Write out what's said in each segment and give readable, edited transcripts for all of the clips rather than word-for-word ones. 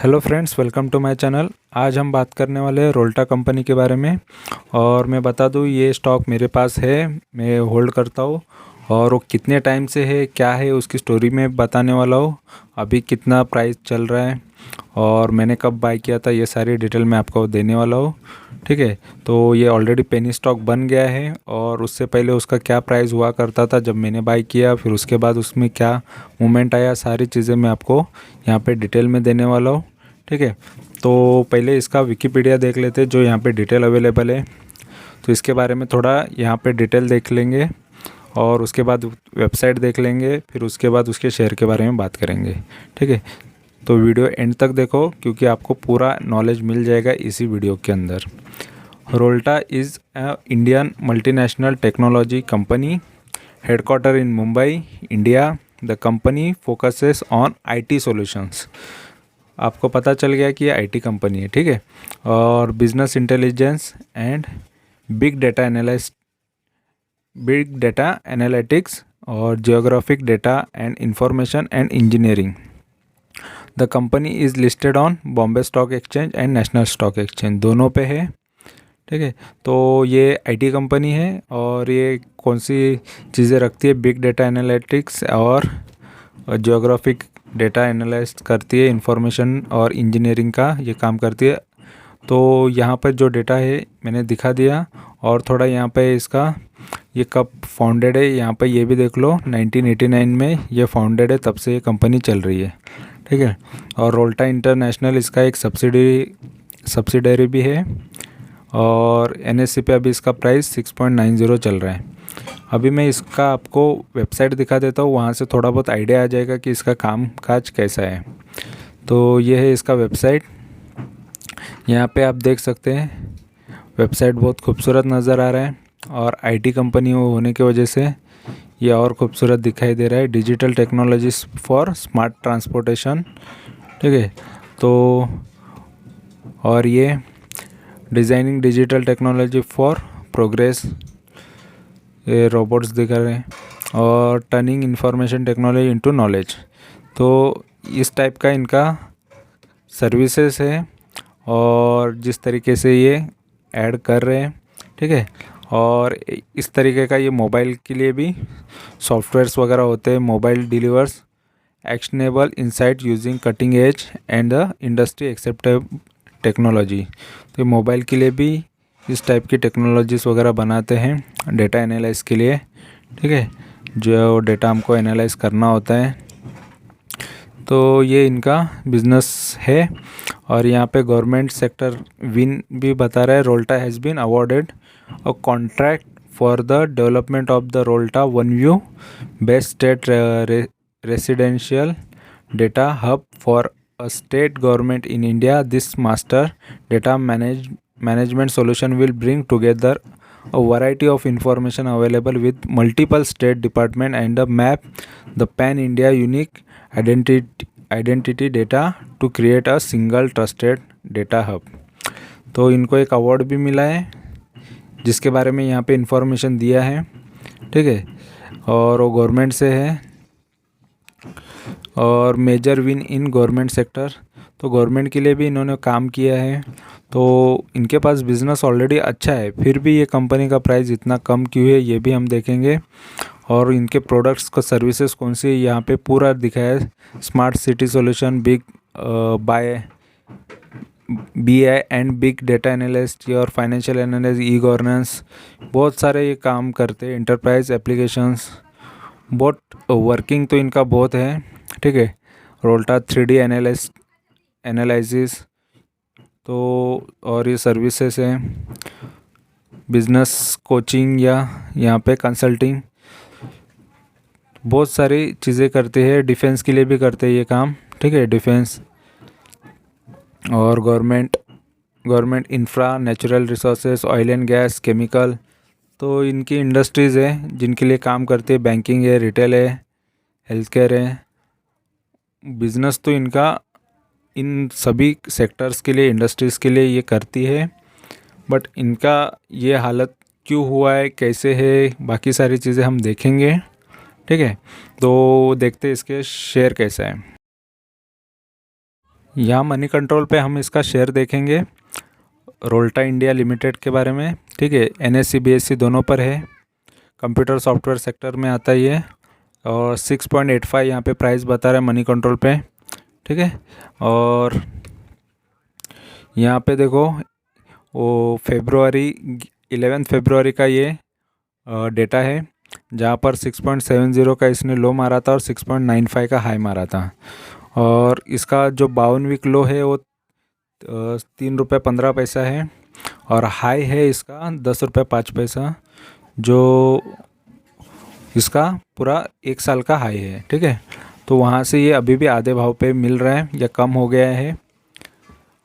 Hello friends, welcome to my channel. आज हम बात करने वाले हैं रोल्टा कंपनी के बारे में। और मैं बता दूं, ये स्टॉक मेरे पास है, मैं होल्ड करता हूँ। और वो कितने टाइम से है, क्या है, उसकी स्टोरी में बताने वाला हूँ। अभी कितना प्राइस चल रहा है और मैंने कब बाय किया था, ये सारी डिटेल मैं आपको देने वाला हूँ। ठीक है। तो ये ऑलरेडी पेनी स्टॉक बन गया है और उससे पहले उसका क्या प्राइस हुआ करता था जब मैंने बाय किया, फिर उसके बाद उसमें क्या मूवमेंट आया, सारी चीज़ें मैं आपको यहाँ पे डिटेल में देने वाला हूँ। ठीक है। तो पहले इसका विकिपीडिया देख लेते हैं, जो यहाँ पे डिटेल अवेलेबल है। तो इसके बारे में थोड़ा यहाँ पे डिटेल देख लेंगे और उसके बाद वेबसाइट देख लेंगे, फिर उसके बाद उसके शेयर के बारे में बात करेंगे। ठीक है। तो वीडियो एंड तक देखो, क्योंकि आपको पूरा नॉलेज मिल जाएगा इसी वीडियो के अंदर। Rolta is a Indian multinational technology company headquarter in Mumbai, India. The company focuses on IT solutions. आपको पता चल गया कि ये आईटी कंपनी है। ठीक है। और business intelligence and big data analytics और geographic data and information and engineering. The company is listed on Bombay stock exchange and national stock exchange, दोनों पे है। ठीक है। तो ये आईटी कंपनी है और ये कौन सी चीज़ें रखती है, बिग डेटा एनालिटिक्स और जियोग्राफिक डेटा एनालाइज करती है, इंफॉर्मेशन और इंजीनियरिंग का ये काम करती है। तो यहाँ पर जो डेटा है मैंने दिखा दिया। और थोड़ा यहाँ पे इसका ये कब फाउंडेड है, यहाँ पे ये भी देख लो। 1989 में ये फाउंडेड है, तब से ये कंपनी चल रही है। ठीक है। और रोल्टा इंटरनेशनल इसका एक सब्सिडरी भी है। और एनएससी पे अभी इसका प्राइस 6.90 चल रहा है। अभी मैं इसका आपको वेबसाइट दिखा देता हूँ, वहाँ से थोड़ा बहुत आइडिया आ जाएगा कि इसका काम काज कैसा है। तो ये है इसका वेबसाइट, यहाँ पे आप देख सकते हैं। वेबसाइट बहुत खूबसूरत नज़र आ रहा है और आईटी कंपनी होने की वजह से ये और खूबसूरत दिखाई दे रहा है। Digital technologies for smart transportation. ठीक है। तो और ये designing digital technology for progress, ये रोबोट्स दिखा रहे हैं। और turning information technology into knowledge. तो इस टाइप का इनका सर्विसेज है और जिस तरीके से ये ऐड कर रहे हैं। ठीक है। और इस तरीके का ये मोबाइल के लिए भी सॉफ्टवेयर्स वगैरह होते हैं। Mobile delivers actionable insight using cutting edge and the industry acceptable technology. तो मोबाइल के लिए भी इस टाइप की टेक्नोलॉजीज़ वगैरह बनाते हैं डेटा एनालाइज के लिए। ठीक है। जो डेटा हमको एनालाइज करना होता है, तो ये इनका बिजनेस है। और यहाँ पे गवर्नमेंट सेक्टर विन भी बता रहा है। Rolta has been awarded a contract for the development of the Rolta one view based state residential data hub for a state government in India. This master data management solution will bring together a variety of information available with multiple state department and map the pan India unique identity data to create a single trusted data hub. तो इनको एक award भी मिला है जिसके बारे में यहाँ पे इंफॉर्मेशन दिया है। ठीक है। और वो गवर्नमेंट से है और major win in government sector. तो गवर्नमेंट के लिए भी इन्होंने काम किया है। तो इनके पास बिज़नेस ऑलरेडी अच्छा है, फिर भी ये कंपनी का प्राइस इतना कम क्यों है, ये भी हम देखेंगे। और इनके प्रोडक्ट्स को सर्विसेज कौन सी यहाँ पे पूरा दिखाया है। Smart city solution, big by BI and big data analyst और फाइनेंशियल एनालिस्ट, ई गवर्नेंस, बहुत सारे ये काम करते हैं। इंटरप्राइज एप्लीकेशंस, बहुत वर्किंग तो इनका बहुत है। ठीक है। रोल्टा 3D एनालिसिस, तो और ये सर्विसेज हैं। बिजनेस कोचिंग या यहाँ पे कंसल्टिंग, बहुत सारी चीज़ें करते हैं। डिफेंस के लिए भी करते हैं ये काम। ठीक है। डिफेंस और government infra, natural resources, oil and gas, chemical, तो इनकी इंडस्ट्रीज़ है जिनके लिए काम करते हैं। बैंकिंग है, रिटेल है, हेल्थ केयर है। बिज़नेस तो इनका इन सभी सेक्टर्स के लिए, इंडस्ट्रीज़ के लिए ये करती है। बट इनका ये हालत क्यों हुआ है, कैसे है, बाकी सारी चीज़ें हम देखेंगे। ठीक है। तो देखते हैं इसके शेयर कैसा है। यहाँ मनी कंट्रोल पे हम इसका शेयर देखेंगे रोल्टा इंडिया लिमिटेड के बारे में, ठीक है। NSE BSE दोनों पर है, कंप्यूटर सॉफ्टवेयर सेक्टर में आता ही है, और 6.85 यहाँ पे प्राइस बता रहा है मनी कंट्रोल पे, ठीक है। और यहाँ पे देखो वो 11 फरवरी का ये डेटा है, जहाँ पर 6.70 का इसने लो मारा था और 6.95 का हाई मारा था। और इसका जो 52 वीक लो है वो 3 रुपये 15 पैसा है, और हाई है इसका 10 रुपये 5 पैसा, जो इसका पूरा 1 साल का हाई है, ठीक है। तो वहाँ से ये अभी भी आधे भाव पे मिल रहा है या कम हो गया है।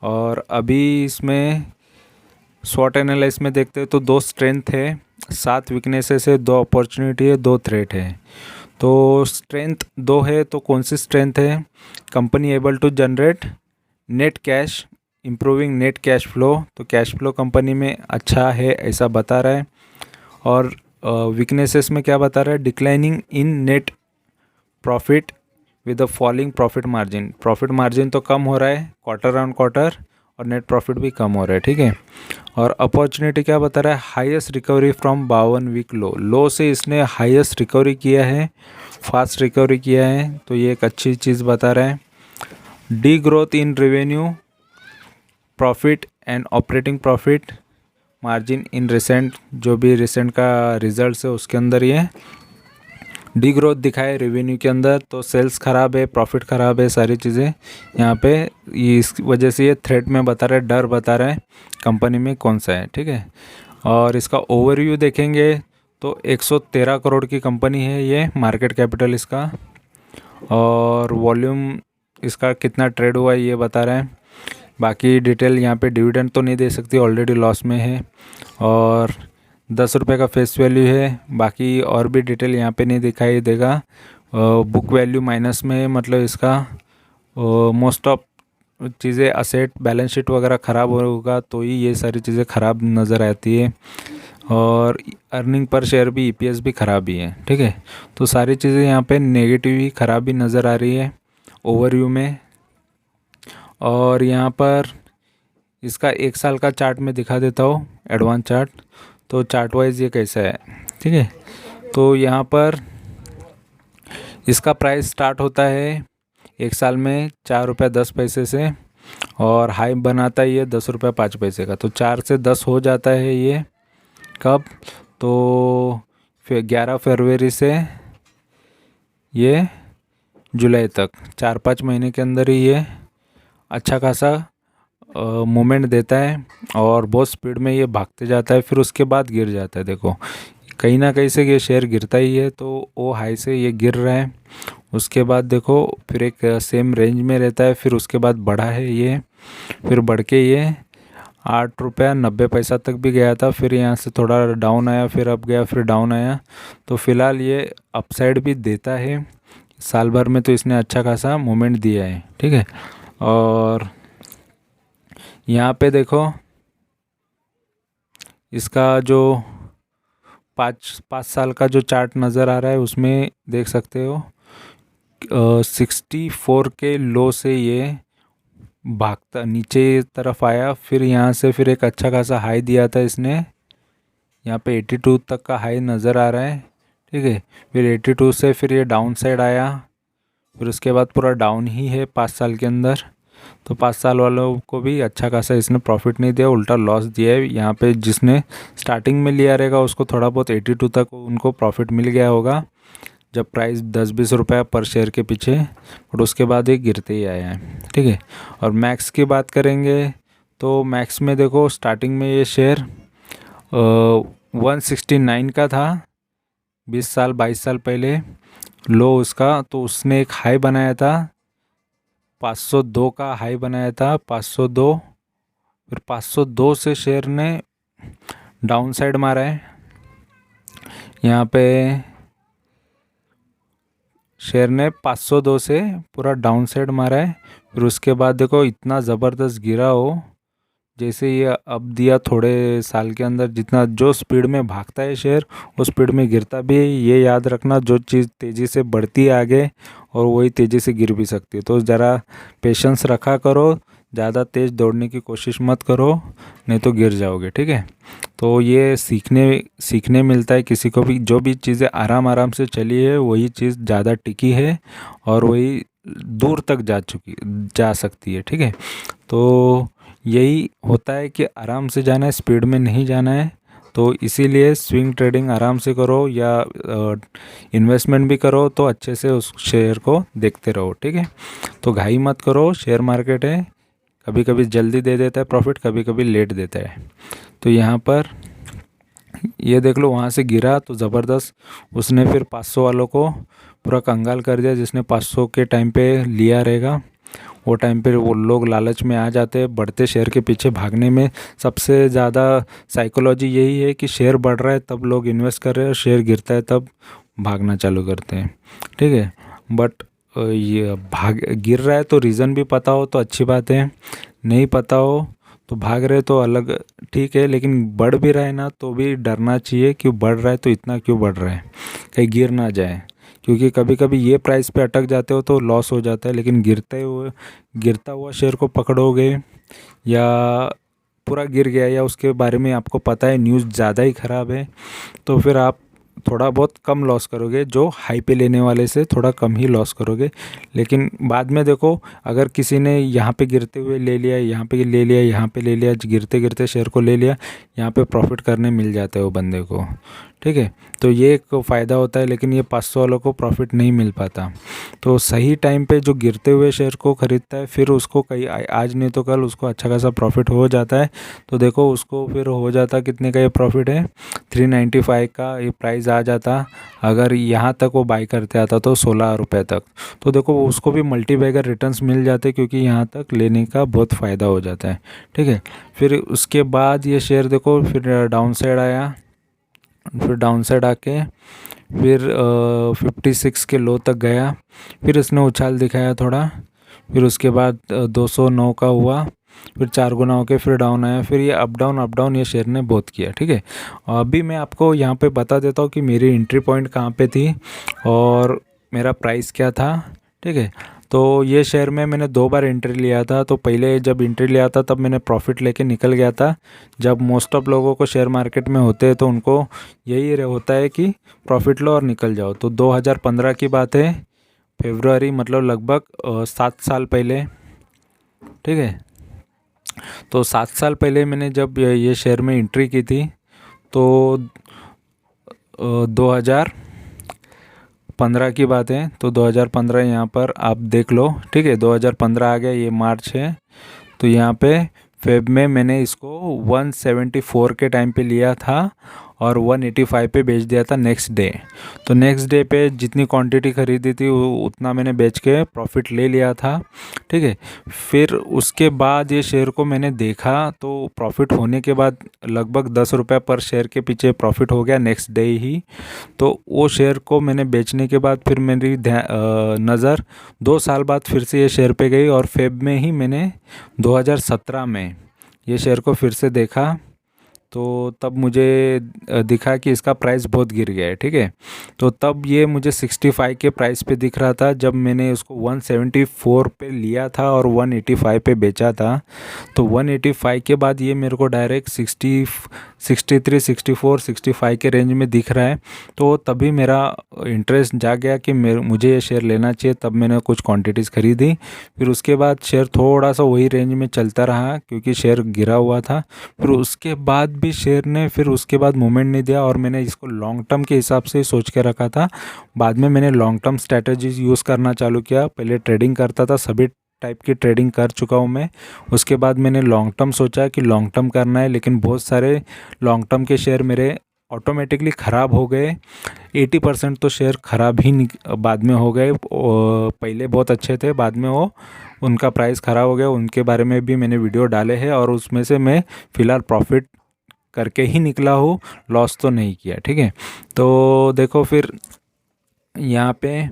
और अभी इसमें शॉर्ट एनालिसिस में देखते हैं तो 2 स्ट्रेंथ है, 7 वीकनेसेस है, 2 अपॉर्चुनिटी है, 2 थ्रेट है। तो स्ट्रेंथ 2 है, तो कौन सी स्ट्रेंथ है? Company able to generate net cash, improving net cash flow, तो कैश फ्लो कंपनी में अच्छा है ऐसा बता रहा है। और वीकनेसेस में क्या बता रहा है? Declining in net profit with a falling profit margin, profit margin तो कम हो रहा है क्वार्टर ऑन क्वार्टर, और नेट प्रॉफिट भी कम हो रहा है, ठीक है। और अपॉर्चुनिटी क्या बता रहा है? Highest recovery from 52 week low से इसने हाईएस्ट रिकवरी किया है, फास्ट रिकवरी किया है, तो ये एक अच्छी चीज़ बता रहा है। D growth in revenue, profit and operating profit margin in recent, जो भी रिसेंट का रिजल्ट है उसके अंदर ये डी ग्रोथ दिखाए रेवेन्यू के अंदर, तो सेल्स ख़राब है, प्रॉफिट ख़राब है, सारी चीज़ें यहाँ पे ये इस वजह से ये थ्रेट में बता रहा है, डर बता रहा है कंपनी में कौन सा है, ठीक है। और इसका ओवरव्यू देखेंगे तो 113 करोड़ की कंपनी है ये, मार्केट कैपिटल इसका, और वॉल्यूम इसका कितना ट्रेड हुआ है ये बता रहा है। बाकी डिटेल यहाँ पे डिविडेंड तो नहीं दे सकती, ऑलरेडी लॉस में है, और 10 रुपये का फेस वैल्यू है। बाकी और भी डिटेल यहाँ पे नहीं दिखाई देगा। बुक वैल्यू माइनस में है, मतलब इसका मोस्ट ऑफ चीज़ें असेट बैलेंस शीट वगैरह ख़राब होगा तो ही ये सारी चीज़ें ख़राब नज़र आती है। और अर्निंग पर शेयर भी, EPS भी ख़राब ही है, ठीक है। तो सारी चीज़ें यहाँ पे नेगेटिव ही ख़राबी नज़र आ रही है ओवरव्यू में। और यहाँ पर इसका 1 साल का चार्ट में दिखा देता हूँ, एडवांस चार्ट। तो चार्ट वाइज ये कैसा है, ठीक है। तो यहाँ पर इसका प्राइस स्टार्ट होता है 1 साल में 4 रुपये 10 पैसे से, और हाई बनाता है ये 10 रुपये 5 पैसे का। तो 4 से 10 हो जाता है ये कब? तो फिर 11 फरवरी से ये जुलाई तक 4-5 महीने के अंदर ही ये अच्छा खासा मूवमेंट देता है, और बहुत स्पीड में ये भागते जाता है, फिर उसके बाद गिर जाता है। देखो कहीं ना कहीं से ये शेयर गिरता ही है, तो वो हाई से ये गिर रहा है, उसके बाद देखो फिर एक सेम रेंज में रहता है, फिर उसके बाद बढ़ा है ये, फिर बढ़ के ये 8 रुपया 90 पैसा तक भी गया था, फिर यहाँ से थोड़ा डाउन आया, फिर अप गया, फिर डाउन आया। तो फिलहाल ये अपसाइड भी देता है, साल भर में तो इसने अच्छा खासा मूवमेंट दिया है, ठीक है। और यहाँ पे देखो इसका जो 5 साल का जो चार्ट नज़र आ रहा है उसमें देख सकते हो 64 के लो से ये भागता नीचे तरफ आया, फिर यहाँ से फिर एक अच्छा खासा हाई दिया था इसने, यहाँ पे 82 तक का हाई नज़र आ रहा है, ठीक है। फिर 82 से फिर ये डाउन साइड आया, फिर उसके बाद पूरा डाउन ही है 5 साल के अंदर। तो 5 साल वालों को भी अच्छा खासा इसने प्रॉफिट नहीं दिया, उल्टा लॉस दिया है। यहाँ पे जिसने स्टार्टिंग में लिया रहेगा उसको थोड़ा बहुत 82 तक उनको प्रॉफिट मिल गया होगा, जब प्राइस 10-20 रुपये पर शेयर के पीछे, और उसके बाद ये गिरते ही आया है, ठीक है। और मैक्स की बात करेंगे तो मैक्स में देखो स्टार्टिंग में ये शेयर 169 का था 20-22 साल पहले लो उसका, तो उसने एक हाई बनाया था 502 का हाई बनाया था 502, फिर 502 से शेयर ने डाउन साइड मारा है, यहाँ पे शेयर ने 502 से पूरा डाउन साइड मारा है। फिर उसके बाद देखो इतना ज़बरदस्त गिरा हो, जैसे ये अब दिया थोड़े साल के अंदर, जितना जो स्पीड में भागता है शेयर उस स्पीड में गिरता भी है। ये याद रखना, जो चीज़ तेज़ी से बढ़ती है आगे और वही तेज़ी से गिर भी सकती है। तो ज़रा पेशेंस रखा करो, ज़्यादा तेज़ दौड़ने की कोशिश मत करो, नहीं तो गिर जाओगे, ठीक है। तो ये सीखने मिलता है किसी को भी, जो भी चीज़ें आराम आराम से चली है वही चीज़ ज़्यादा टिकी है और वही दूर तक जा सकती है, ठीक है। तो यही होता है कि आराम से जाना है, स्पीड में नहीं जाना है। तो इसीलिए स्विंग ट्रेडिंग आराम से करो या इन्वेस्टमेंट भी करो तो अच्छे से उस शेयर को देखते रहो, ठीक है। तो घाई मत करो, शेयर मार्केट है, कभी कभी जल्दी दे देता है प्रॉफिट, कभी कभी लेट देता है। तो यहाँ पर ये देख लो, वहाँ से गिरा तो ज़बरदस्त, उसने फिर 500 वालों को पूरा कंगाल कर दिया। जिसने 500 के टाइम पे लिया रहेगा वो टाइम पे वो लोग लालच में आ जाते हैं, बढ़ते शेयर के पीछे भागने में। सबसे ज़्यादा साइकोलॉजी यही है कि शेयर बढ़ रहा है तब लोग इन्वेस्ट कर रहे हैं और शेयर गिरता है तब भागना चालू करते हैं, ठीक है। बट ये गिर रहा है तो रीज़न भी पता हो तो अच्छी बात है, नहीं पता हो तो भाग रहे तो अलग, ठीक है। लेकिन बढ़ भी रहा है ना तो भी डरना चाहिए कि बढ़ रहा है तो इतना क्यों बढ़ रहा है, कहीं गिर ना जाए। क्योंकि कभी कभी ये प्राइस पे अटक जाते हो तो लॉस हो जाता है, लेकिन गिरता हुआ शेयर को पकड़ोगे या पूरा गिर गया या उसके बारे में आपको पता है न्यूज़ ज़्यादा ही ख़राब है, तो फिर आप थोड़ा बहुत कम लॉस करोगे, जो हाई पे लेने वाले से थोड़ा कम ही लॉस करोगे। लेकिन बाद में देखो, अगर किसी ने यहाँ पे गिरते हुए ले लिया, यहाँ पे ले लिया, यहाँ पे ले लिया, गिरते गिरते शेयर को ले लिया, यहाँ पे प्रॉफिट करने मिल जाता है वो बंदे को, ठीक है। तो ये एक फ़ायदा होता है, लेकिन ये 500 वालों को प्रॉफिट नहीं मिल पाता। तो सही टाइम पे जो गिरते हुए शेयर को ख़रीदता है फिर उसको कई आज नहीं तो कल उसको अच्छा खासा प्रॉफिट हो जाता है। तो देखो उसको फिर हो जाता, कितने का ये प्रॉफिट है, 395 का ये प्राइस आ जाता। अगर यहाँ तक वो बाई करते आता तो 16 रुपये तक, तो देखो उसको भी मल्टीबैगर रिटर्न्स मिल जाते, क्योंकि यहाँ तक लेने का बहुत फ़ायदा हो जाता है, ठीक है। फिर उसके बाद ये शेयर देखो फिर डाउन साइड आया, फिर डाउन साइड आके फिर 56 के लो तक गया, फिर इसने उछाल दिखाया थोड़ा, फिर उसके बाद 209 का हुआ, फिर 4 गुना होके फिर डाउन आया। फिर ये अप डाउन ये शेयर ने बहुत किया, ठीक है। अभी मैं आपको यहाँ पे बता देता हूँ कि मेरी एंट्री पॉइंट कहाँ पे थी और मेरा प्राइस क्या था, ठीक है। तो ये शेयर में मैंने 2 बार एंट्री लिया था। तो पहले जब एंट्री लिया था तब मैंने प्रॉफिट लेके निकल गया था। जब मोस्ट ऑफ लोगों को शेयर मार्केट में होते हैं तो उनको यही होता है कि प्रॉफिट लो और निकल जाओ। तो 2015 की बात है, फरवरी, मतलब लगभग 7 साल पहले, ठीक है। तो 7 साल पहले मैंने जब ये शेयर में एंट्री की थी तो 2015 की बात है। तो 2015 यहाँ पर आप देख लो, ठीक है। 2015 आ गया, ये मार्च है। तो यहाँ पे फेब में मैंने इसको 174 के टाइम पे लिया था और 185 पे बेच दिया था नेक्स्ट डे। तो नेक्स्ट डे पे जितनी क्वांटिटी खरीदी थी उतना मैंने बेच के प्रॉफिट ले लिया था, ठीक है। फिर उसके बाद ये शेयर को मैंने देखा तो प्रॉफिट होने के बाद लगभग 10 रुपये पर शेयर के पीछे प्रॉफिट हो गया नेक्स्ट डे ही। तो वो शेयर को मैंने बेचने के बाद फिर मेरी नज़र 2 साल बाद फिर से ये शेयर पे गई और फेब में ही मैंने 2017 में ये शेयर को फिर से देखा। तो तब मुझे दिखा कि इसका प्राइस बहुत गिर गया है, ठीक है। तो तब ये मुझे 65 के प्राइस पे दिख रहा था जब मैंने उसको 174 पे लिया था और 185 पे बेचा था। तो 185 के बाद ये मेरे को डायरेक्ट 63, 64, 65 के रेंज में दिख रहा है। तो तभी मेरा इंटरेस्ट जाग गया कि मुझे ये शेयर लेना चाहिए। तब मैंने कुछ क्वांटिटीज़ खरीदी। फिर उसके बाद शेयर थोड़ा सा वही रेंज में चलता रहा क्योंकि शेयर गिरा हुआ था। फिर उसके बाद भी शेयर ने फिर उसके बाद मूवमेंट नहीं दिया और मैंने इसको लॉन्ग टर्म के हिसाब से सोच के रखा था। बाद में मैंने लॉन्ग टर्म स्ट्रैटेजीज यूज़ करना चालू किया। पहले ट्रेडिंग करता था, सभी टाइप की ट्रेडिंग कर चुका हूँ मैं। उसके बाद मैंने लॉन्ग टर्म सोचा कि लॉन्ग टर्म करना है, लेकिन बहुत सारे लॉन्ग टर्म के शेयर मेरे ऑटोमेटिकली ख़राब हो गए। 80% तो शेयर ख़राब ही बाद में हो गए। पहले बहुत अच्छे थे, बाद में वो उनका प्राइस ख़राब हो गया। उनके बारे में भी मैंने वीडियो डाले हैं और उसमें से मैं फ़िलहाल प्रॉफिट करके ही निकला हूँ, लॉस तो नहीं किया, ठीक है। तो देखो फिर यहाँ पे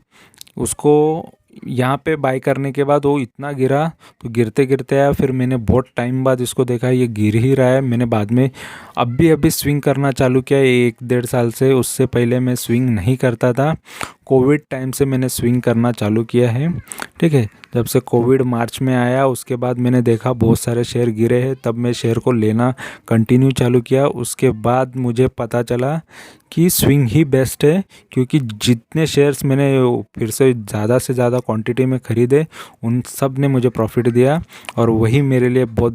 उसको यहाँ पे बाई करने के बाद वो इतना गिरा, तो गिरते गिरते आया। फिर मैंने बहुत टाइम बाद इसको देखा ये गिर ही रहा है। मैंने बाद में अभी स्विंग करना चालू किया 1-1.5 साल से। उससे पहले मैं स्विंग नहीं करता था। कोविड टाइम से मैंने स्विंग करना चालू किया है। ठीक है, जब से कोविड मार्च में आया उसके बाद मैंने देखा बहुत सारे शेयर गिरे हैं, तब मैं शेयर को लेना कंटिन्यू चालू किया। उसके बाद मुझे पता चला कि स्विंग ही बेस्ट है, क्योंकि जितने शेयर्स मैंने फिर से ज़्यादा क्वांटिटी में ख़रीदे उन सब ने मुझे प्रॉफिट दिया, और वही मेरे लिए बहुत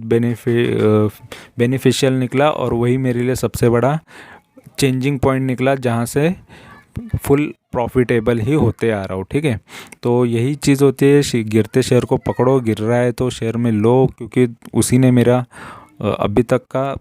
बेनिफिशियल निकला, और वही मेरे लिए सबसे बड़ा चेंजिंग पॉइंट निकला जहाँ से फुल प्रॉफिटेबल ही होते आ रहा हूँ। ठीक है, तो यही चीज़ होती है, गिरते शेयर को पकड़ो, गिर रहा है तो शेयर में लो, क्योंकि उसी ने मेरा अभी तक का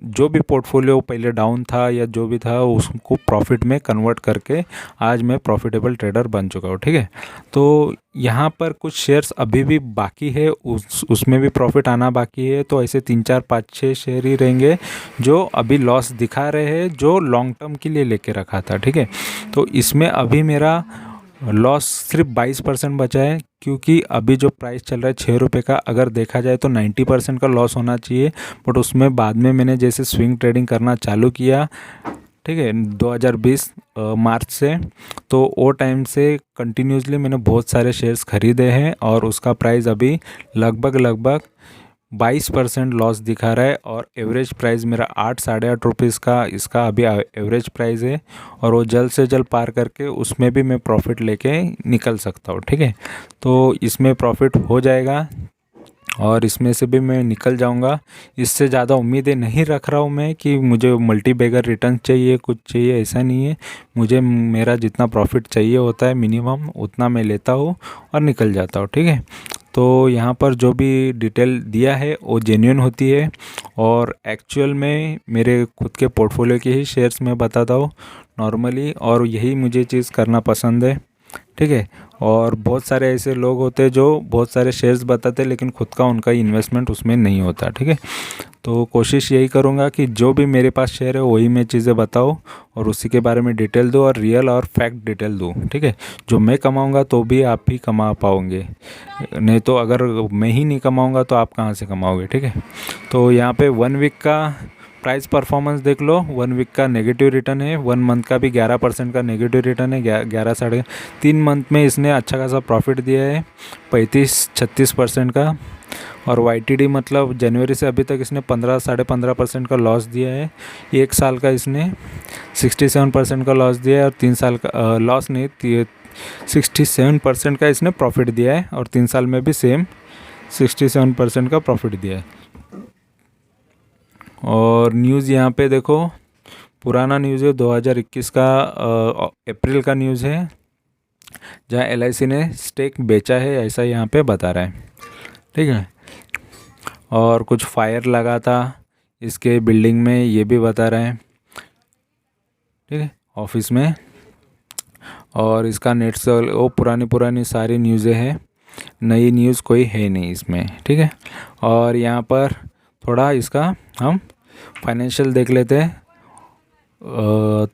जो भी पोर्टफोलियो पहले डाउन था या जो भी था उसको प्रॉफिट में कन्वर्ट करके आज मैं प्रॉफिटेबल ट्रेडर बन चुका हूँ। ठीक है, तो यहाँ पर कुछ शेयर्स अभी भी बाकी है, उसमें भी प्रॉफिट आना बाकी है। तो ऐसे 3 4 5 6 शेयर ही रहेंगे जो अभी लॉस दिखा रहे हैं, जो लॉन्ग टर्म के लिए लेके रखा था। ठीक है, तो इसमें अभी मेरा लॉस सिर्फ 22% बचा है, क्योंकि अभी जो प्राइस चल रहा है 6 रुपये का, अगर देखा जाए तो 90% का लॉस होना चाहिए। बट उसमें बाद में मैंने जैसे स्विंग ट्रेडिंग करना चालू किया, ठीक है, 2020 मार्च से, तो वो टाइम से कंटिन्यूसली मैंने बहुत सारे शेयर्स खरीदे हैं, और उसका प्राइस अभी लगभग 22% लॉस दिखा रहा है, और एवरेज प्राइस मेरा 8 साढ़े 8 रुपीज़ का इसका अभी एवरेज प्राइस है, और वो जल्द से जल्द पार करके उसमें भी मैं प्रॉफिट लेके निकल सकता हूँ। ठीक है, तो इसमें प्रॉफिट हो जाएगा और इसमें से भी मैं निकल जाऊंगा। इससे ज़्यादा उम्मीदें नहीं रख रहा हूँ मैं कि मुझे मल्टी बैगर रिटर्न चाहिए, कुछ चाहिए, ऐसा नहीं है। मुझे मेरा जितना प्रॉफिट चाहिए होता है मिनिमम, उतना मैं लेता हूँ और निकल जाता हूँ। ठीक है, तो यहाँ पर जो भी डिटेल दिया है वो जेन्युइन होती है, और एक्चुअल में मेरे खुद के पोर्टफोलियो के ही शेयर्स मैं बताता हूँ नॉर्मली, और यही मुझे चीज़ करना पसंद है। ठीक है, और बहुत सारे ऐसे लोग होते हैं जो बहुत सारे शेयर्स बताते हैं लेकिन खुद का उनका इन्वेस्टमेंट उसमें नहीं होता। ठीक है, तो कोशिश यही करूँगा कि जो भी मेरे पास शेयर है वही मैं चीज़ें बताऊँ और उसी के बारे में डिटेल दूँ, और रियल और फैक्ट डिटेल दूँ। ठीक है, जो मैं कमाऊँगा तो भी आप ही कमा पाओगे, नहीं तो अगर मैं ही नहीं कमाऊँगा तो आप कहाँ से कमाओगे। ठीक है, तो यहाँ पे 1 वीक का प्राइस परफॉर्मेंस देख लो। 1 वीक का नेगेटिव रिटर्न है, 1 मंथ का भी 11% का नेगेटिव रिटर्न है, 11 साढ़े 3 मंथ में इसने अच्छा खासा प्रॉफिट दिया है 35-36% का। और YTD मतलब जनवरी से अभी तक इसने 15 साढ़े 15% का लॉस दिया है। 1 साल का इसने 67% का लॉस दिया है, और 3 साल का लॉस नहीं, 67% का इसने प्रॉफिट दिया है, और 3 साल में भी सेम 67% का प्रॉफिट दिया है। और न्यूज़ यहाँ पे देखो, पुराना न्यूज़ है, 2021 का अप्रैल का न्यूज़ है, जहाँ LIC ने स्टेक बेचा है ऐसा यहाँ पे बता रहा है। ठीक है, और कुछ फायर लगा था इसके बिल्डिंग में, ये भी बता रहे हैं। ठीक है, ऑफिस में, और इसका नेट से वो पुरानी सारी न्यूज़ें हैं, नई न्यूज़ कोई है नहीं इसमें। ठीक है, और यहाँ पर थोड़ा इसका हम फाइनेंशियल देख लेते हैं।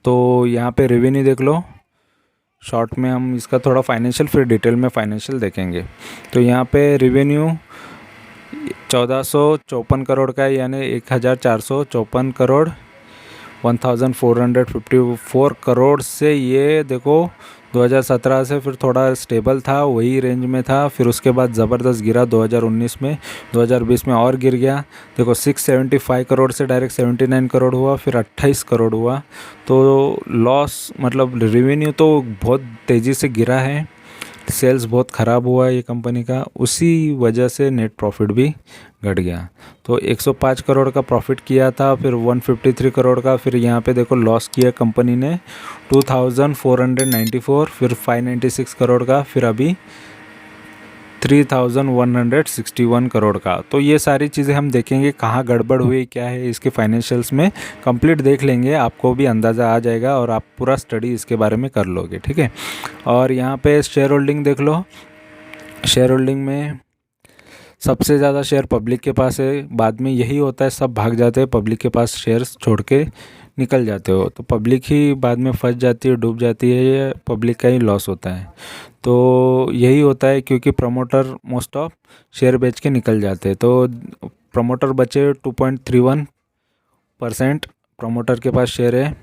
तो यहाँ पे रेवेन्यू देख लो, शॉर्ट में हम इसका थोड़ा फाइनेंशियल, फिर डिटेल में फाइनेंशियल देखेंगे। तो यहाँ पे रेवेन्यू 1454 करोड़ का है, यानी 1454 करोड़ 1454 करोड़ से, ये देखो 2017 से फिर थोड़ा स्टेबल था, वही रेंज में था, फिर उसके बाद ज़बरदस्त गिरा 2019 में, 2020 में और गिर गया। देखो 675 करोड़ से डायरेक्ट 79 करोड़ हुआ, फिर 28 करोड़ हुआ। तो लॉस मतलब रेवेन्यू तो बहुत तेज़ी से गिरा है, सेल्स बहुत ख़राब हुआ है ये कंपनी का, उसी वजह से नेट प्रॉफिट भी घट गया। तो 105 करोड़ का प्रॉफिट किया था, फिर 153 करोड़ का, फिर यहाँ पे देखो लॉस किया कंपनी ने 2494, फिर 596 करोड़ का, फिर अभी 3161 करोड़ का। तो ये सारी चीज़ें हम देखेंगे कहाँ गड़बड़ हुई, क्या है इसके फाइनेंशियल्स में, कंप्लीट देख लेंगे, आपको भी अंदाज़ा आ जाएगा और आप पूरा स्टडी इसके बारे में कर लोगे। ठीक है, और यहाँ पे शेयर होल्डिंग देख लो। शेयर होल्डिंग में सबसे ज़्यादा शेयर पब्लिक के पास है, बाद में यही होता है, सब भाग जाते हैं, पब्लिक के पास शेयर्स छोड़ के निकल जाते हो, तो पब्लिक ही बाद में फंस जाती है, डूब जाती है, ये पब्लिक का ही लॉस होता है। तो यही होता है, क्योंकि प्रमोटर मोस्ट ऑफ शेयर बेच के निकल जाते हैं। तो प्रमोटर बचे 2.31% प्रमोटर के पास शेयर है,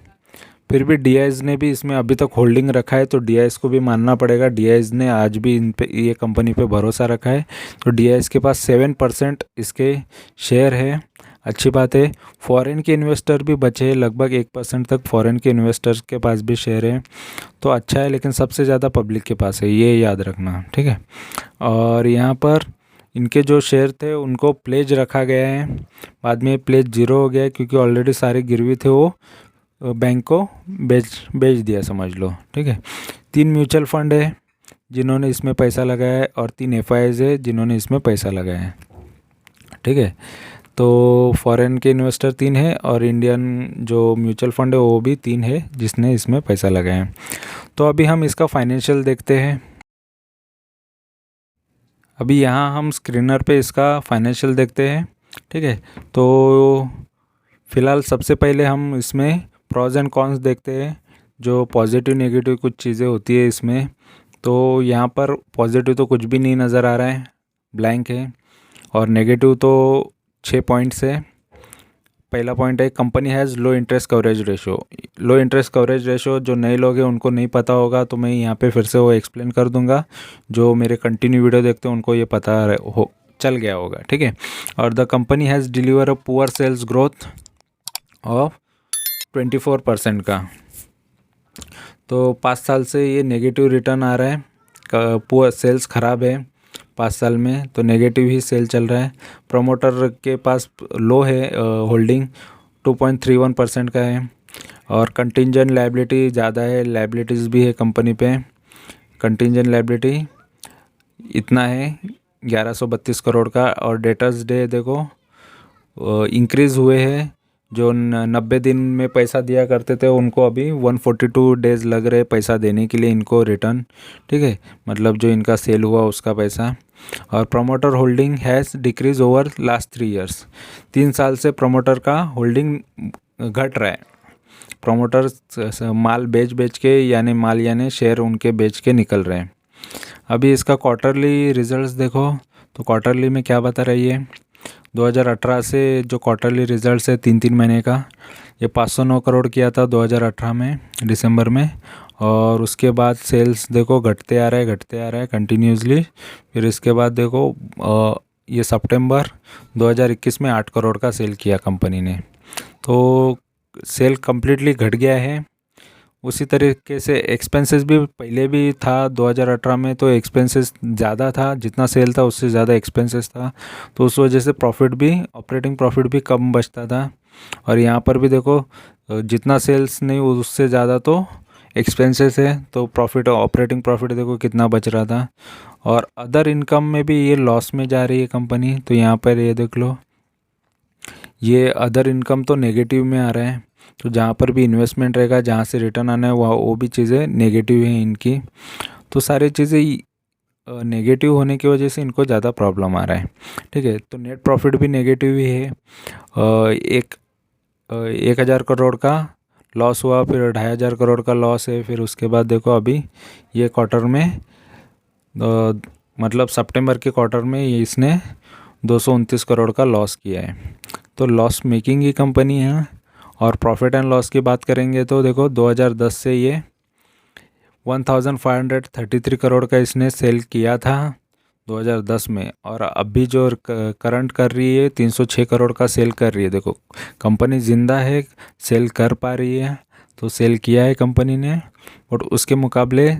फिर भी डीआईज ने भी इसमें अभी तक होल्डिंग रखा है, तो डीआईज को भी मानना पड़ेगा। डीआईज ने आज भी इन पे, ये कंपनी पे भरोसा रखा है। तो डीआईज के पास 7% इसके शेयर है, अच्छी बात है। फॉरेन के इन्वेस्टर भी बचे हैं, लगभग 1% तक फॉरेन के इन्वेस्टर्स के पास भी शेयर है, तो अच्छा है। लेकिन सबसे ज़्यादा पब्लिक के पास है, ये याद रखना, ठीक है। और यहाँ पर इनके जो शेयर थे उनको प्लेज रखा गया है, बाद में प्लेज जीरो हो गया है, क्योंकि ऑलरेडी सारे गिरवी थे वो बैंक को बेच दिया समझ लो, ठीक है। 3 म्यूचुअल फंड है जिन्होंने इसमें पैसा लगाया है, और 3 एफआईज है जिन्होंने इसमें पैसा लगाया है, ठीक है। तो फॉरेन के इन्वेस्टर 3 है, और इंडियन जो म्यूचुअल फंड है वो भी 3 है जिसने इसमें पैसा लगाया है। तो अभी हम इसका फाइनेंशियल देखते हैं। अभी यहाँ हम स्क्रीनर पे इसका फाइनेंशियल देखते हैं, ठीक है। तो फ़िलहाल सबसे पहले हम इसमें प्रॉज एंड कॉन्स देखते हैं, जो पॉजिटिव नेगेटिव कुछ चीज़ें होती है इसमें। तो यहाँ पर पॉजिटिव तो कुछ भी नहीं नज़र आ रहा है, ब्लैंक है। और नेगेटिव तो 6 पॉइंट्स है। पहला पॉइंट है, company has low interest coverage ratio. Low interest coverage ratio जो नए लोग हैं उनको नहीं पता होगा, तो मैं यहाँ पे फिर से वो एक्सप्लेन कर दूंगा। जो मेरे कंटिन्यू वीडियो देखते हैं उनको ये पता हो चल गया होगा, ठीक है। और the company has deliver a poor sales growth of 24% का। तो 5 साल से ये नेगेटिव रिटर्न आ रहा है, पुअर सेल्स ख़राब है 5 साल में, तो नेगेटिव ही सेल चल रहा है। प्रमोटर के पास लो है होल्डिंग, 2.31% का है। और कंटिंजेंट लायबिलिटी ज़्यादा है, लायबिलिटीज़ भी है कंपनी पे। कंटिंजेंट लायबिलिटी इतना है 1132 करोड़ का। और डेटर्स डे देखो इंक्रीज़ हुए हैं, जो 90 दिन में पैसा दिया करते थे उनको अभी 142 डेज़ लग रहे पैसा देने के लिए इनको रिटर्न, ठीक है। मतलब जो इनका सेल हुआ उसका पैसा। और promoter holding has decrease over last 3 years. 3 साल से प्रमोटर का होल्डिंग घट रहा है। प्रमोटर माल बेच के यानी शेयर उनके बेच के निकल रहे हैं। अभी इसका क्वार्टरली रिजल्ट्स देखो, तो क्वार्टरली में क्या बता रही है। 2018 से जो क्वार्टरली रिजल्ट्स है 3 महीने का, ये 509 करोड़ किया था 2018 में दिसंबर में। और उसके बाद सेल्स देखो घटते आ रहा है कंटिन्यूसली। फिर इसके बाद देखो ये सितंबर 2021 में 8 करोड़ का सेल किया कंपनी ने, तो सेल कम्प्लीटली घट गया है। उसी तरीके से एक्सपेंसेस भी पहले भी था 2018 में, तो एक्सपेंसेस ज़्यादा था, जितना सेल था उससे ज़्यादा एक्सपेंसेस था, तो उस वजह से प्रॉफिट भी, ऑपरेटिंग प्रॉफिट भी कम बचता था। और यहाँ पर भी देखो जितना सेल्स नहीं उससे ज़्यादा तो एक्सपेंसेस है, तो प्रॉफिट, ऑपरेटिंग प्रॉफिट देखो कितना बच रहा था। और अदर इनकम में भी ये लॉस में जा रही है कंपनी, तो यहाँ पर ये देख लो, ये अदर इनकम तो नेगेटिव में आ रहा है। तो जहाँ पर भी इन्वेस्टमेंट रहेगा, जहाँ से रिटर्न आना है वो भी चीज़ें नेगेटिव हैं इनकी। तो सारी चीज़ें नेगेटिव होने की वजह से इनको ज़्यादा प्रॉब्लम आ रहा है, ठीक है। तो नेट प्रॉफिट भी नेगेटिव ही है। 1,000 करोड़ का लॉस हुआ, फिर 2,500 करोड़ का लॉस है। फिर उसके बाद देखो अभी ये क्वार्टर में मतलब सितंबर के क्वार्टर में ये इसने 229 करोड़ का लॉस किया है। तो लॉस मेकिंग ही कंपनी है। और प्रॉफिट एंड लॉस की बात करेंगे तो देखो 2010 से ये 1,533 करोड़ का इसने सेल किया था 2010 में, और अभी जो करंट कर रही है 306 करोड़ का सेल कर रही है। देखो कंपनी ज़िंदा है, सेल कर पा रही है, तो सेल किया है कंपनी ने। और उसके मुकाबले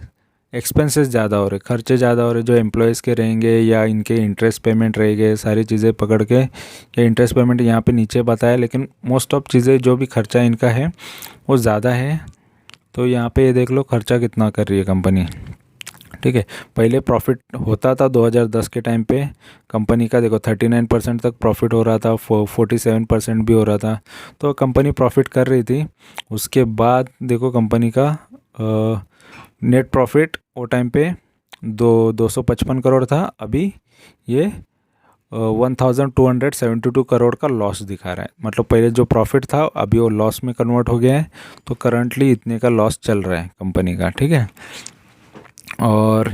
एक्सपेंसेस ज़्यादा हो रहे, खर्चे ज़्यादा हो रहे, जो एम्प्लॉयज़ के रहेंगे या इनके इंटरेस्ट पेमेंट रहेंगे, सारी चीज़ें पकड़ के, या इंटरेस्ट पेमेंट यहाँ पे नीचे बताया, लेकिन मोस्ट ऑफ चीज़ें जो भी खर्चा इनका है वो ज़्यादा है। तो यहाँ पे ये देख लो खर्चा कितना कर रही है कंपनी, ठीक है। पहले प्रॉफिट होता था 2010 के टाइम पे कंपनी का, देखो 39% तक प्रॉफिट हो रहा था, 47% भी हो रहा था, तो कंपनी प्रॉफिट कर रही थी। उसके बाद देखो कंपनी का नेट प्रॉफिट वो टाइम पे 255 करोड़ था, अभी ये 1,272 करोड़ का लॉस दिखा रहा है। मतलब पहले जो प्रॉफिट था अभी वो लॉस में कन्वर्ट हो गया है, तो करंटली इतने का लॉस चल रहा है कंपनी का, ठीक है। और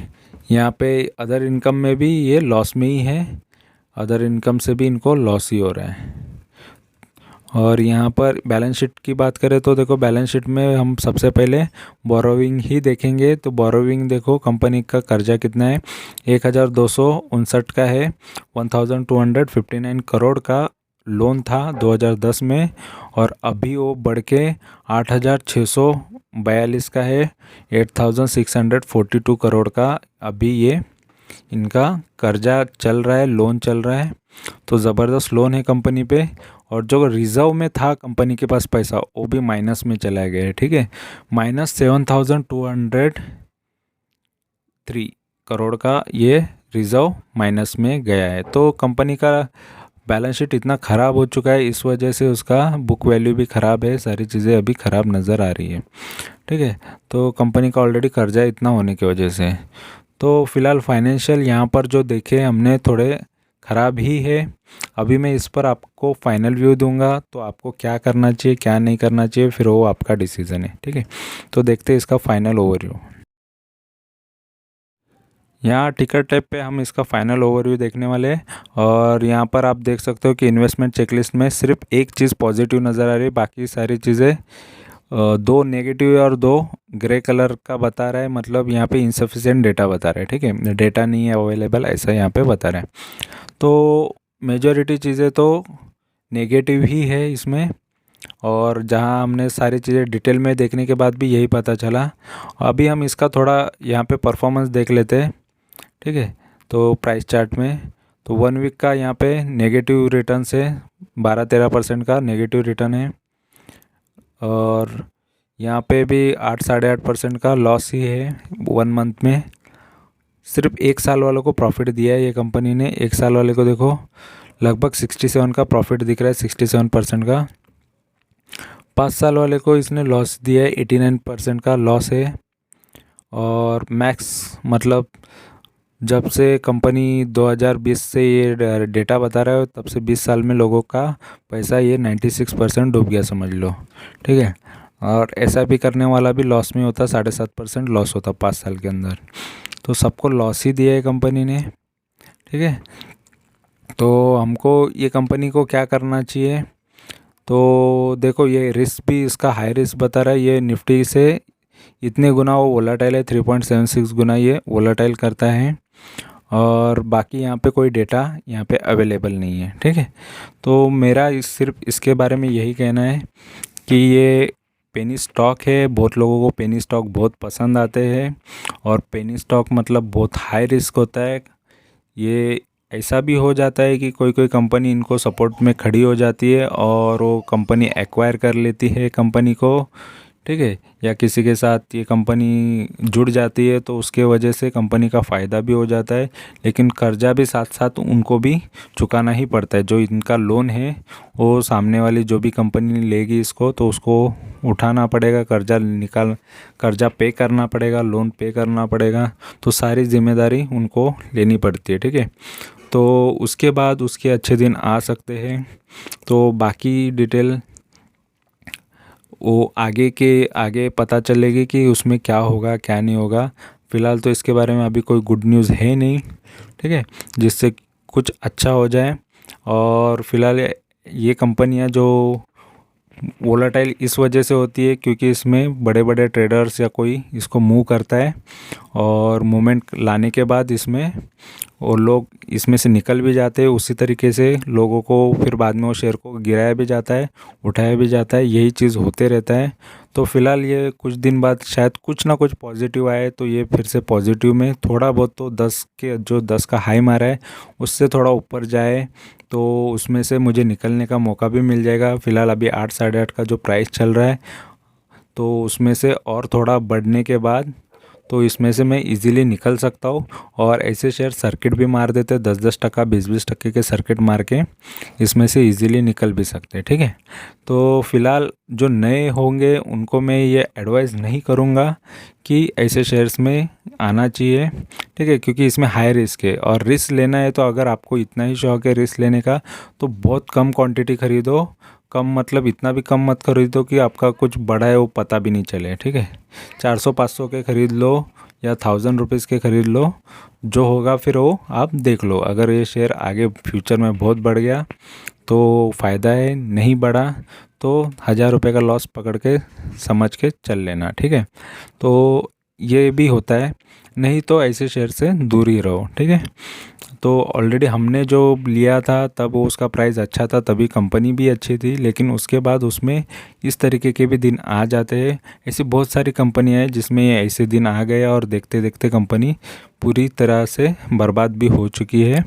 यहाँ पे अदर इनकम में भी ये लॉस में ही है, अदर इनकम से भी इनको लॉस ही हो रहा है। और यहाँ पर बैलेंस शीट की बात करें तो देखो बैलेंस शीट में हम सबसे पहले बोरोविंग ही देखेंगे। तो बोरोविंग देखो कंपनी का कर्जा कितना है, 1259 का है। 1259 करोड़ का लोन था 2010 में, और अभी वो बढ़ के 8642 का है। 8642 करोड़ का अभी ये इनका कर्जा चल रहा है, लोन चल रहा है। तो ज़बरदस्त लोन है कंपनी पे। और जो रिजर्व में था कंपनी के पास पैसा, वो भी माइनस में चला गया है, ठीक है। -7203 करोड़ का ये रिजर्व माइनस में गया है। तो कंपनी का बैलेंस शीट इतना ख़राब हो चुका है, इस वजह से उसका बुक वैल्यू भी ख़राब है, सारी चीज़ें अभी ख़राब नज़र आ रही है, ठीक है। तो कंपनी का ऑलरेडी कर्जा इतना होने की वजह से, तो फ़िलहाल फाइनेंशियल यहाँ पर जो देखे हमने थोड़े ख़राब ही है। अभी मैं इस पर आपको फाइनल व्यू दूंगा, तो आपको क्या करना चाहिए क्या नहीं करना चाहिए फिर वो आपका डिसीज़न है, ठीक है। तो देखते हैं इसका फाइनल ओवरव्यू। यहाँ टिकट टाइप पे हम इसका फाइनल ओवरव्यू देखने वाले हैं। और यहाँ पर आप देख सकते हो कि इन्वेस्टमेंट चेकलिस्ट में सिर्फ एक चीज़ पॉजिटिव नज़र आ रही है, बाकी सारी चीज़ें दो नेगेटिव और दो ग्रे कलर का बता रहा है। मतलब यहाँ पे इंसफिशिएंट डेटा बता रहा है, ठीक है, डेटा नहीं है अवेलेबल, ऐसा यहाँ पे बता रहा है। तो मेजॉरिटी चीज़ें तो नेगेटिव ही है इसमें। और जहाँ हमने सारी चीज़ें डिटेल में देखने के बाद भी यही पता चला। अभी हम इसका थोड़ा यहाँ पे परफॉर्मेंस देख लेते हैं, ठीक है। तो प्राइस चार्ट में तो 1 वीक का यहाँ पे नेगेटिव रिटर्न है, 12-13% का नेगेटिव रिटर्न है। और यहाँ पे भी 8-8.5% का लॉस ही है 1 मंथ में। सिर्फ 1 साल वालों को प्रॉफिट दिया है ये कंपनी ने। 1 साल वाले को देखो लगभग 67 का प्रॉफिट दिख रहा है, 67% का। 5 साल वाले को इसने लॉस दिया है, 89% का लॉस है। और मैक्स मतलब जब से कंपनी 2020 से ये डेटा बता रहा है, तब से 20 साल में लोगों का पैसा ये 96% डूब गया समझ लो, ठीक है। और ऐसा भी करने वाला भी लॉस में होता, 7.5% लॉस होता 5 साल के अंदर। तो सबको लॉस ही दिया है कंपनी ने, ठीक है। तो हमको ये कंपनी को क्या करना चाहिए, तो देखो ये रिस्क भी इसका हाई रिस्क बता रहा है। ये निफ्टी से इतने गुना वो वोलाटाइल है, 3.76 गुना ये वोलाटाइल करता है। और बाकी यहाँ पे कोई डेटा यहाँ पे अवेलेबल नहीं है, ठीक है। तो मेरा सिर्फ इसके बारे में यही कहना है कि ये पेनी स्टॉक है। बहुत लोगों को पेनी स्टॉक बहुत पसंद आते हैं, और पेनी स्टॉक मतलब बहुत हाई रिस्क होता है। ये ऐसा भी हो जाता है कि कोई कोई कंपनी इनको सपोर्ट में खड़ी हो जाती है और वो कंपनी एक्वायर कर लेती है कंपनी को, ठीक है। या किसी के साथ ये कंपनी जुड़ जाती है, तो उसके वजह से कंपनी का फ़ायदा भी हो जाता है। लेकिन कर्जा भी साथ साथ उनको भी चुकाना ही पड़ता है। जो इनका लोन है वो सामने वाली जो भी कंपनी लेगी इसको, तो उसको उठाना पड़ेगा, कर्जा पे करना पड़ेगा, लोन पे करना पड़ेगा। तो सारी जिम्मेदारी उनको लेनी पड़ती है, ठीक है। तो उसके बाद उसके अच्छे दिन आ सकते हैं। तो बाकी डिटेल वो आगे पता चलेगी कि उसमें क्या होगा क्या नहीं होगा। फ़िलहाल तो इसके बारे में अभी कोई गुड न्यूज़ है नहीं, ठीक है, जिससे कुछ अच्छा हो जाए। और फिलहाल ये कंपनियां जो वोलाटाइल इस वजह से होती है क्योंकि इसमें बड़े बड़े ट्रेडर्स या कोई इसको मूव करता है, और मूवमेंट लाने के बाद इसमें और लोग इसमें से निकल भी जाते हैं। उसी तरीके से लोगों को फिर बाद में वो शेयर को गिराया भी जाता है, उठाया भी जाता है, यही चीज़ होते रहता है। तो फिलहाल ये कुछ दिन बाद शायद कुछ ना कुछ पॉजिटिव आए, तो ये फिर से पॉजिटिव में थोड़ा बहुत तो 10 का हाई मारा है उससे थोड़ा ऊपर जाए, तो उसमें से मुझे निकलने का मौका भी मिल जाएगा। फ़िलहाल अभी 8-8.5 का जो प्राइस चल रहा है, तो उसमें से और थोड़ा बढ़ने के बाद तो इसमें से मैं इजीली निकल सकता हूँ। और ऐसे शेयर सर्किट भी मार देते, 10-10%, 20-20% के सर्किट मार के इसमें से इजीली निकल भी सकते हैं, ठीक है। तो फिलहाल जो नए होंगे उनको मैं ये एडवाइस नहीं करूँगा कि ऐसे शेयर्स में आना चाहिए, ठीक है, क्योंकि इसमें हाई रिस्क है। और रिस्क लेना है तो अगर आपको इतना ही शौक है रिस्क लेने का, तो बहुत कम क्वांटिटी खरीदो। कम मतलब इतना भी कम मत खरीदो कि आपका कुछ बड़ा है वो पता भी नहीं चले, ठीक है। 400-500 के खरीद लो या 1000 रुपीज़ के खरीद लो, जो होगा फिर वो आप देख लो। अगर ये शेयर आगे फ्यूचर में बहुत बढ़ गया तो फ़ायदा है, नहीं बढ़ा तो 1000 रुपये का लॉस पकड़ के समझ के चल लेना, ठीक है। तो ये भी होता है, नहीं तो ऐसे शेयर से दूर ही रहो, ठीक है। तो ऑलरेडी हमने जो लिया था तब वो उसका प्राइस अच्छा था, तभी कंपनी भी अच्छी थी, लेकिन उसके बाद उसमें इस तरीके के भी दिन आ जाते हैं। ऐसी बहुत सारी कंपनियां हैं जिसमें ऐसे दिन आ गए और देखते देखते कंपनी पूरी तरह से बर्बाद भी हो चुकी है।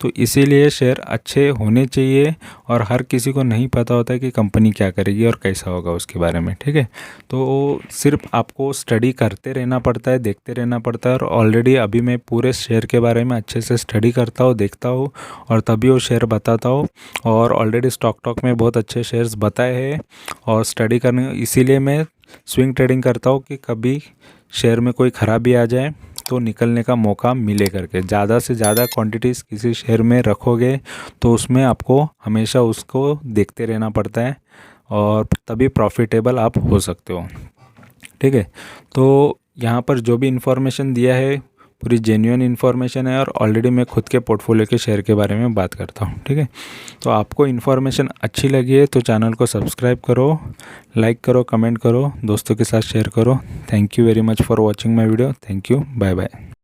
तो इसीलिए शेयर अच्छे होने चाहिए, और हर किसी को नहीं पता होता है कि कंपनी क्या करेगी और कैसा होगा उसके बारे में, ठीक है। तो सिर्फ आपको स्टडी करते रहना पड़ता है, देखते रहना पड़ता है, और ऑलरेडी अभी मैं पूरे शेयर के बारे में अच्छे से स्टडी करता हूँ, देखता हूँ, और तभी वो शेयर बताता हूँ। और ऑलरेडी स्टॉक टॉक में बहुत अच्छे शेयर्स बताए हैं, और स्टडी करने इसीलिए मैं स्विंग ट्रेडिंग करता हूँ कि कभी शेयर में कोई ख़राबी आ जाए तो निकलने का मौका मिले करके। ज़्यादा से ज़्यादा क्वांटिटीज़ किसी शेयर में रखोगे तो उसमें आपको हमेशा उसको देखते रहना पड़ता है, और तभी प्रॉफिटेबल आप हो सकते हो, ठीक है। तो यहाँ पर जो भी इन्फॉर्मेशन दिया है पूरी जेन्युइन इन्फॉर्मेशन है, और ऑलरेडी मैं खुद के पोर्टफोलियो के शेयर के बारे में बात करता हूँ, ठीक है। तो आपको इन्फॉर्मेशन अच्छी लगी है तो चैनल को सब्सक्राइब करो, लाइक करो, कमेंट करो, दोस्तों के साथ शेयर करो। Thank you very much for watching my video. Thank you, bye bye.